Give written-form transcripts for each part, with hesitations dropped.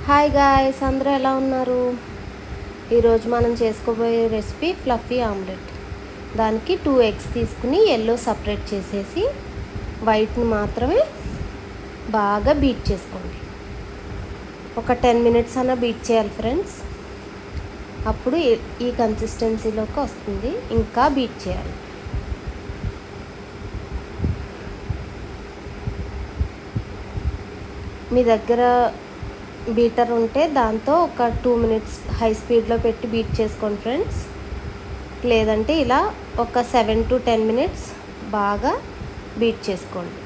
Hi guys, అందరూ ఎలా ఉన్నారు? ఈరోజు మనం చేసుకోబోయే రెసిపీ ఫ్లఫీ ఆమ్లెట్. దానికి 2 ఎగ్స్ తీసుకుని ఎల్లో సపరేట్ చేసేసి వైట్ని మాత్రమే బాగా బీట్ చేసుకోండి. ఒక 10 మినిట్స్ అన్న బీట్ చేయాలి ఫ్రెండ్స్. అప్పుడు ఈ కన్సిస్టెన్సీలోకి వస్తుంది. ఇంకా బీట్ చేయాలి. మీ దగ్గర బీటర్ ఉంటే దాంతో ఒక 2 మినిట్స్ హై స్పీడ్లో పెట్టి బీట్ చేసుకోండి ఫ్రెండ్స్. లేదంటే ఇలా ఒక 7 to 10 మినిట్స్ బాగా బీట్ చేసుకోండి.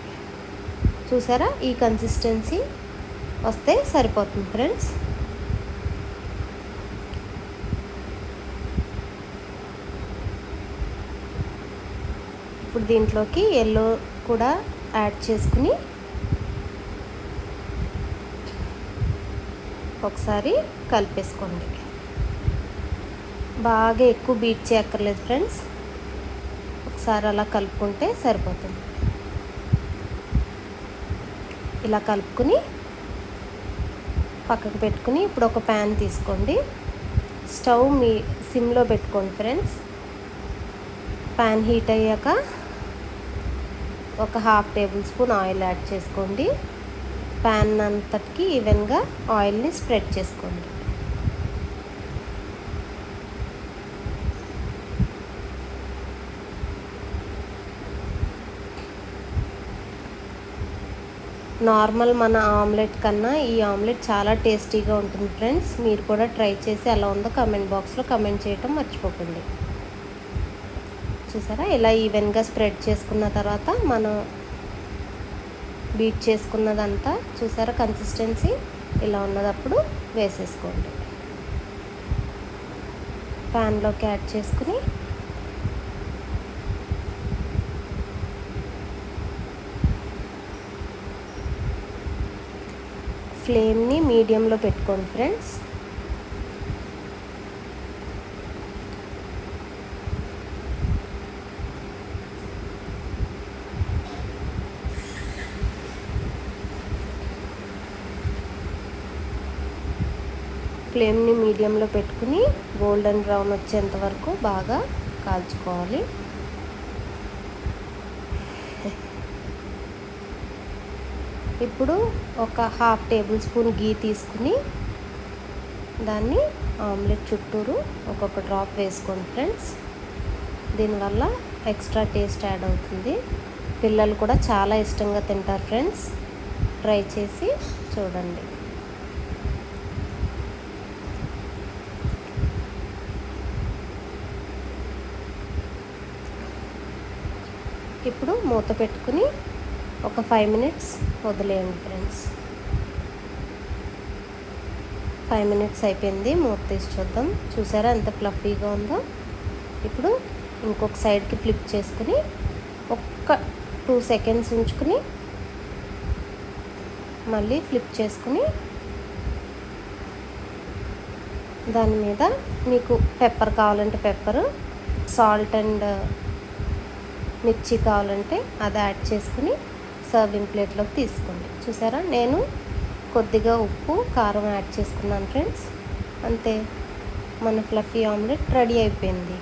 చూసారా, ఈ కన్సిస్టెన్సీ వస్తే సరిపోతుంది ఫ్రెండ్స్. ఇప్పుడు దీంట్లోకి ఎల్లో కూడా యాడ్ చేసుకుని ఒకసారి కలిపేసుకోండి. బాగా ఎక్కువ బీట్ చేయక్కర్లేదు ఫ్రెండ్స్. ఒకసారి అలా కలుపుకుంటే సరిపోతుంది. ఇలా కలుపుకుని పక్కకు పెట్టుకుని ఇప్పుడు ఒక ప్యాన్ తీసుకోండి. స్టవ్ మీ సిమ్లో పెట్టుకోండి ఫ్రెండ్స్. ప్యాన్ హీట్ అయ్యాక ఒక 1/2 టేబుల్ స్పూన్ ఆయిల్ యాడ్ చేసుకోండి. ప్యాన్ అంతటికి ఈవెన్గా ఆయిల్ని స్ప్రెడ్ చేసుకోండి. నార్మల్ మన ఆమ్లెట్ కన్నా ఈ ఆమ్లెట్ చాలా టేస్టీగా ఉంటుంది ఫ్రెండ్స్. మీరు కూడా ట్రై చేసి ఎలా ఉందో కామెంట్ బాక్స్లో కామెంట్ చేయటం మర్చిపోకండి. చూసారా, ఇలా ఈవెన్గా స్ప్రెడ్ చేసుకున్న తర్వాత మనం బీట్ చేసుకున్నదంతా చూసారా కన్సిస్టెన్సీ ఇలా ఉన్నదప్పుడు వేసేసుకోండి. ప్యాన్లోకి యాడ్ చేసుకుని ఫ్లేమ్ని మీడియంలో పెట్టుకోండి ఫ్రెండ్స్. ఫ్లేమ్ని మీడియంలో పెట్టుకుని గోల్డెన్ బ్రౌన్ వచ్చేంత వరకు బాగా కాల్చుకోవాలి. ఇప్పుడు ఒక 1/2 టేబుల్ స్పూన్ గీ తీసుకుని దాన్ని ఆమ్లెట్ చుట్టూరు ఒక్కొక్క డ్రాప్ వేసుకోండి ఫ్రెండ్స్. దీనివల్ల ఎక్స్ట్రా టేస్ట్ యాడ్ అవుతుంది. పిల్లలు కూడా చాలా ఇష్టంగా తింటారు ఫ్రెండ్స్. ట్రై చేసి చూడండి. ఇప్పుడు మూత పెట్టుకుని ఒక 5 మినిట్స్ వదిలేయండి ఫ్రెండ్స్. 5 మినిట్స్ అయిపోయింది. మూత తీసి చూద్దాం. చూసారా ఎంత ఫ్లఫీగా ఉందో. ఇప్పుడు ఇంకొక సైడ్కి ఫ్లిప్ చేసుకుని ఒక్క 2 సెకండ్స్ ఉంచుకుని మళ్ళీ ఫ్లిప్ చేసుకుని దాని మీద మీకు పెప్పర్ కావాలంటే పెప్పరు, సాల్ట్ అండ్ మిర్చి కావాలంటే అది యాడ్ చేసుకుని సర్వింగ్ ప్లేట్లోకి తీసుకోండి. చూసారా, నేను కొద్దిగా ఉప్పు కారం యాడ్ చేసుకున్నాను ఫ్రెండ్స్. అంతే, మన ఫ్లఫీ ఆమ్లెట్ రెడీ అయిపోయింది.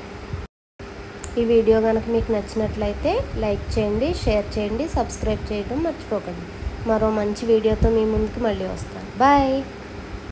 ఈ వీడియో కనుక మీకు నచ్చినట్లయితే లైక్ చేయండి, షేర్ చేయండి, సబ్స్క్రైబ్ చేయడం మర్చిపోకండి. మరో మంచి వీడియోతో మీ ముందుకు మళ్ళీ వస్తాను. బాయ్.